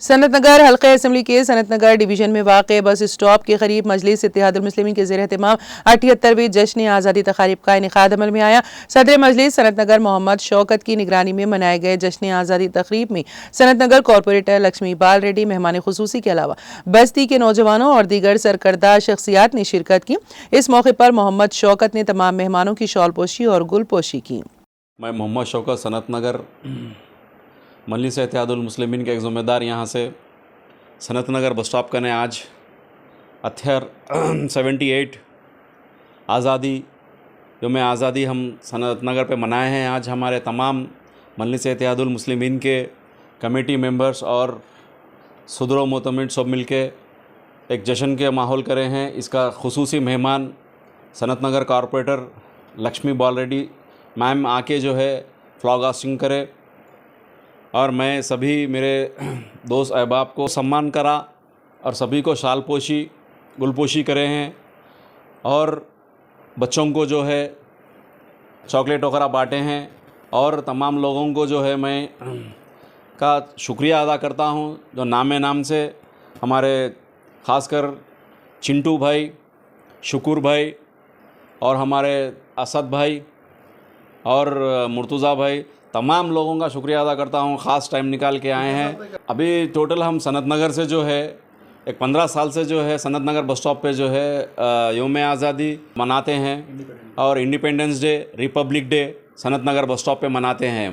सनत नगर हल्के असम्बली के सनत नगर डिवीजन में वाक़ बस स्टॉप के करीब मजलिस इत्तेहादुल मुस्लिमीन के ज़ेर एहतमाम 78वीं जश्न आज़ादी तक़ारीब का इनेकाद अमल में आया। सदर मजलिस सनत नगर मोहम्मद शौकत की निगरानी में मनाए गए जश्न आज़ादी तक़रीब में सनत नगर कॉरपोरेटर लक्ष्मी बाल रेड्डी मेहमान खुसूसी के अलावा बस्ती के नौजवानों और दीगर सरकर्दा शख्सियात ने शिरकत की। इस मौके पर मोहम्मद शौकत ने तमाम मेहमानों की शॉल पोशी और गुल पोशी की। मैं मोहम्मद शौकत सनत नगर मजलिस इत्तेहादुल मुस्लिमीन के एक ज़िम्मेदार यहाँ से सनत नगर बस स्टॉप करने आज 78 आज़ादी यौम आज़ादी हम सनत नगर पे मनाए हैं। आज हमारे तमाम मजलिस इत्तेहादुल मुस्लिमीन के कमेटी मेंबर्स और सदर मोतमिन सब मिल के एक जश्न के माहौल करे हैं। इसका खुसूसी मेहमान सनत नगर कॉरपोरेटर लक्ष्मी बाल रेड्डी मैम आके जो है फ्लॉगास्टिंग करे और मैं सभी मेरे दोस्त अहबाब को सम्मान करा और सभी को शाल पोशी गुलपोशी करे हैं और बच्चों को जो है चॉकलेट वगैरह बांटे हैं और तमाम लोगों को जो है मैं का शुक्रिया अदा करता हूं जो नाम से हमारे ख़ासकर चिंटू भाई, शुकुर भाई और हमारे असद भाई और मुर्तज़ा भाई, तमाम लोगों का शुक्रिया अदा करता हूं। ख़ास टाइम निकाल के आए हैं। अभी टोटल हम सनत नगर से जो है एक 15 साल से जो है सनत नगर बस स्टॉप पे जो है यौम आज़ादी मनाते हैं और independence day, republic day Sanath Nagar bus stop पे मनाते हैं।